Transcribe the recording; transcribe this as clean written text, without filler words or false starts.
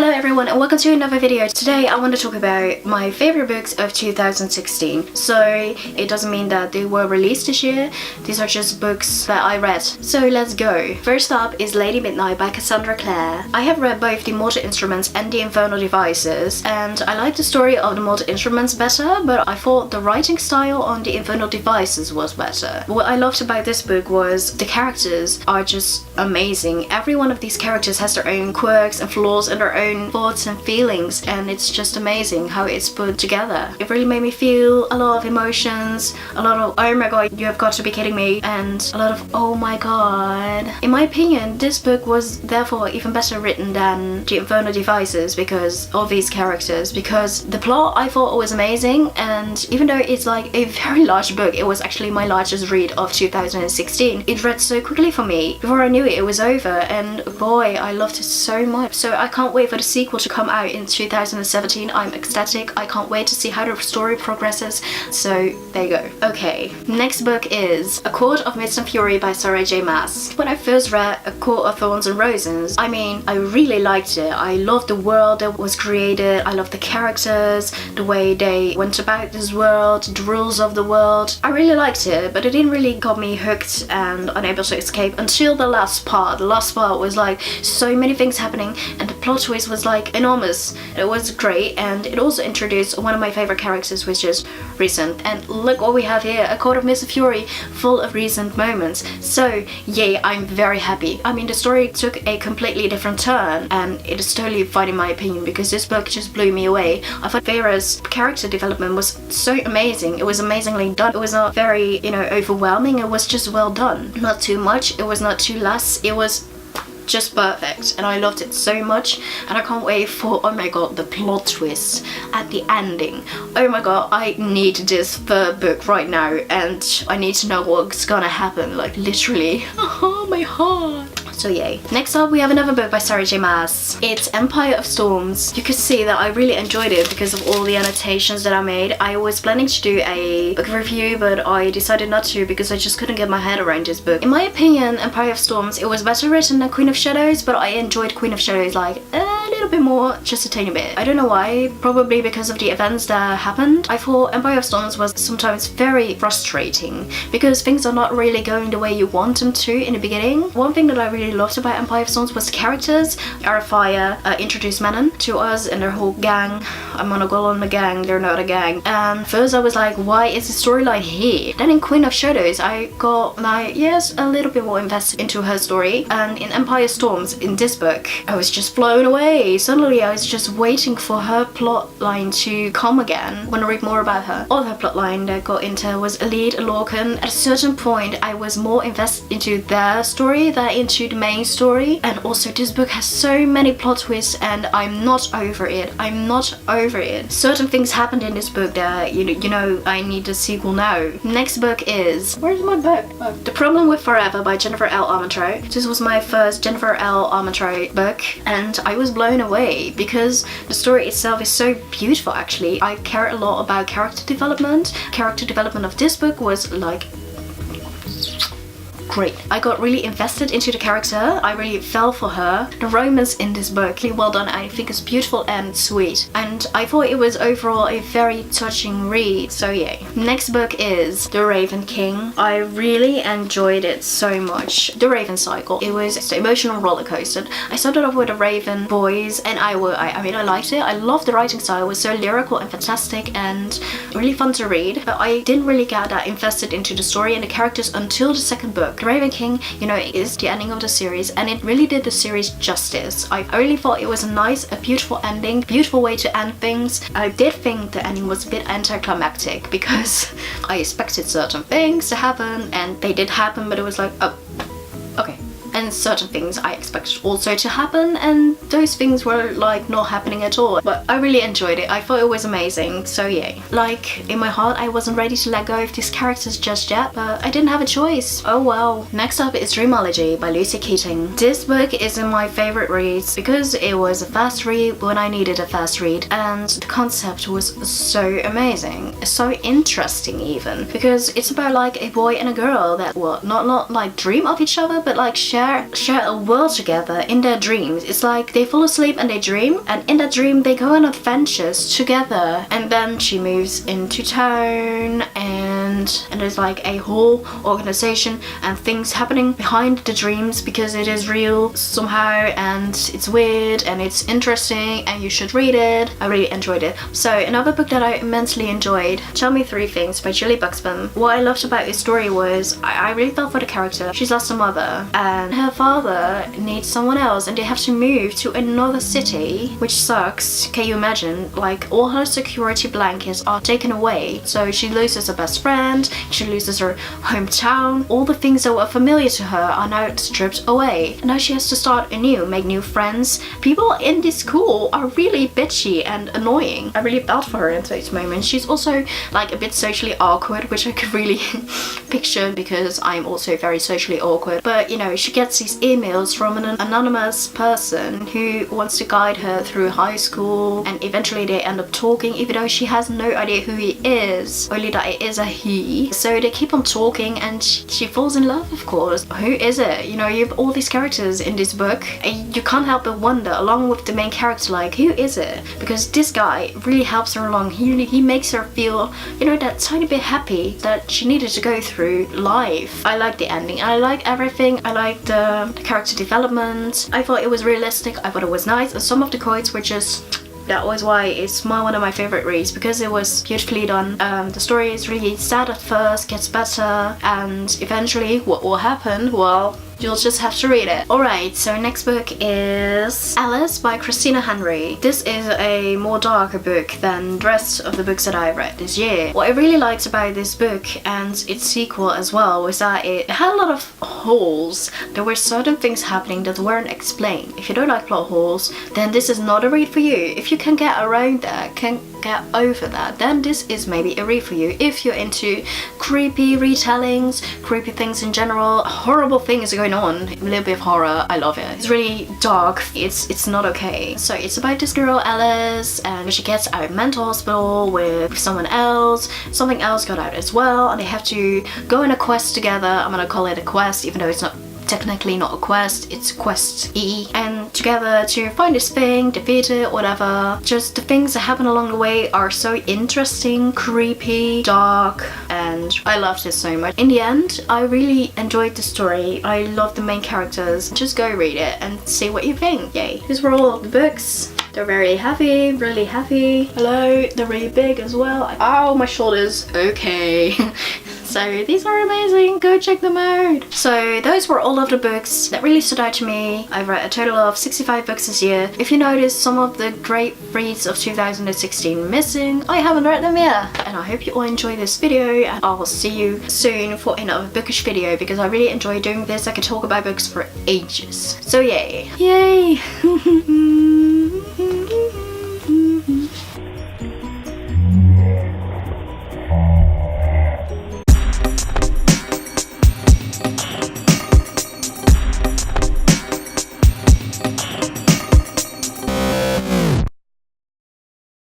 Hello everyone and welcome to another video. Today I want to talk about my favorite books of 2016. So it doesn't mean that they were released this year, these are just books that I read. So let's go. First up is Lady Midnight by Cassandra Clare. I have read both the Mortal Instruments and the Infernal Devices, and I like the story of the Mortal Instruments better, but I thought the writing style on the Infernal Devices was better. What I loved about this book was the characters are just amazing. Every one of these characters has their own quirks and flaws and their own thoughts and feelings, and it's just amazing how it's put together. It really made me feel a lot of emotions, a lot of oh my god, you have got to be kidding me, and a lot of oh my god. In my opinion, this book was therefore even better written than the Infernal Devices because of these characters, because the plot I thought was amazing, and even though it's like a very large book, it was actually my largest read of 2016. It read so quickly for me. Before I knew it, it was over, and boy, I loved it so much. So I can't wait for the sequel to come out in 2017. I'm ecstatic. I can't wait to see how the story progresses. So there you go. Okay, next book is A Quart of Mist and Fury by Sarah J. Maas. When I first read A Court of Thorns and Roses, I mean, I really liked it. I loved the world that was created. I loved the characters, the way they went about this world, the rules of the world. I really liked it, but it didn't really got me hooked and unable to escape until the last part. The last part was like so many things happening, and the plot twist was like enormous. It was great, and it also introduced one of my favorite characters, which is Recent. And look what we have here, A Court of Mist and Fury, full of recent moments. So yeah, I'm very happy. I mean, the story took a completely different turn, and it is totally fine in my opinion because this book just blew me away. I thought Vera's character development was so amazing. It was amazingly done. It was not very, overwhelming. It was just well done. Not too much, it was not too less. It was just perfect, and I loved it so much, and I can't wait for, oh my god, the plot twist at the ending. Oh my god, I need this third book right now, and I need to know what's gonna happen, like literally. Oh my heart. So yay. Next up we have another book by Sarah J. Maas. It's Empire of Storms. You could see that I really enjoyed it because of all the annotations that I made. I was planning to do a book review, but I decided not to because I just couldn't get my head around this book. In my opinion, Empire of Storms, it was better written than Queen of Shadows, but I enjoyed Queen of Shadows like a little bit more, just a tiny bit. I don't know why, probably because of the events that happened. I thought Empire of Storms was sometimes very frustrating because things are not really going the way you want them to in the beginning. One thing that I really loved about Empire of Storms was the characters. Arafaya introduced Manon to us and their whole gang. I'm gonna go on the gang, they're not a gang. And first I was like, why is the storyline here? Then in Queen of Shadows I got a little bit more invested into her story, and in Empire of Storms, in this book, I was just blown away. Suddenly I was just waiting for her plotline to come again. I want to read more about her. All her plotline that got into was Elide, Lorcan. At a certain point I was more invested into their story than into the main story, and also this book has so many plot twists and I'm not over it. I'm not over it. Certain things happened in this book that I need a sequel now. Next book is, where's my book? Oh. The Problem with Forever by Jennifer L. Armentrout. This was my first Jennifer L. Armentrout book, and I was blown away because the story itself is so beautiful. Actually, I care a lot about character development. Character development of this book was like great. I got really invested into the character. I really fell for her. The romance in this book, really well done. I think it's beautiful and sweet. And I thought it was overall a very touching read. So yay. Next book is The Raven King. I really enjoyed it so much. The Raven Cycle. It was an emotional roller coaster. I started off with the Raven boys, and I liked it. I loved the writing style. It was so lyrical and fantastic and really fun to read. But I didn't really get that invested into the story and the characters until the second book. The Raven King, is the ending of the series, and it really did the series justice. I really thought it was a beautiful ending, beautiful way to end things. I did think the ending was a bit anticlimactic because I expected certain things to happen, and they did happen, but it was like, oh, okay. And certain things I expected also to happen, and those things were like not happening at all. But I really enjoyed it. I thought it was amazing, so yay. Like, in my heart I wasn't ready to let go of these characters just yet, but I didn't have a choice. Oh well. Next up is Roomology by Lucy Keating. This book is in my favorite reads because it was a fast read when I needed a fast read, and the concept was so amazing, so interesting even, because it's about like a boy and a girl that not like dream of each other, but like share share a world together in their dreams. It's like they fall asleep and they dream, and in that dream they go on adventures together. And then she moves into town, and there's like a whole organization and things happening behind the dreams because it is real somehow, and it's weird and it's interesting and you should read it. I really enjoyed it. So another book that I immensely enjoyed, Tell Me Three Things by Julie Buxbaum. What I loved about this story was I really felt for the character. She's lost a mother and her father needs someone else, and they have to move to another city, which sucks. Can you imagine? Like, all her security blankets are taken away, so she loses her best friend, she loses her hometown. All the things that were familiar to her are now stripped away. And now she has to start anew, make new friends. People in this school are really bitchy and annoying. I really felt for her in those moments. She's also like a bit socially awkward, which I could really picture because I'm also very socially awkward. But you know, she gets these emails from an anonymous person who wants to guide her through high school, and eventually they end up talking, even though she has no idea who he is, only that it is a he. So they keep on talking and she falls in love, of course. Who is it? You know, you have all these characters in this book and you can't help but wonder, along with the main character, like, who is it? Because this guy really helps her along. He makes her feel, you know, that tiny bit happy that she needed to go through life. I like the ending. I like everything. I like the character development. I thought it was realistic. I thought it was nice. And some of the quotes were just... That was why it's one of my favorite reads, because it was beautifully done. The story is really sad at first, gets better, and eventually what will happen, well, you'll just have to read it. Alright, so next book is Alice by Christina Henry. This is a more darker book than the rest of the books that I've read this year. What I really liked about this book and its sequel as well was that it had a lot of holes. There were certain things happening that weren't explained. If you don't like plot holes, then this is not a read for you. If you can get around that, can get over that, then this is maybe a read for you. If you're into creepy retellings, creepy things in general, horrible things going on, a little bit of horror, I love it. It's really dark, it's not okay. So it's about this girl Alice, and she gets out of mental hospital with someone else. Something else got out as well, and they have to go on a quest together. I'm gonna call it a quest, even though it's not technically not a quest, it's quest E, and together to find this thing, defeat it, whatever. Just the things that happen along the way are so interesting, creepy, dark, and I loved it so much. In the end, I really enjoyed the story. I love the main characters. Just go read it and see what you think. Yay. These were all of the books. They're very heavy, really heavy. Hello, they're really big as well. Ow, my shoulders. Okay. So these are amazing, go check them out. So those were all of the books that really stood out to me. I've read a total of 65 books this year. If you notice some of the great reads of 2016 missing, I haven't read them yet. And I hope you all enjoy this video, and I will see you soon for another bookish video, because I really enjoy doing this. I can talk about books for ages. So yay. Yay.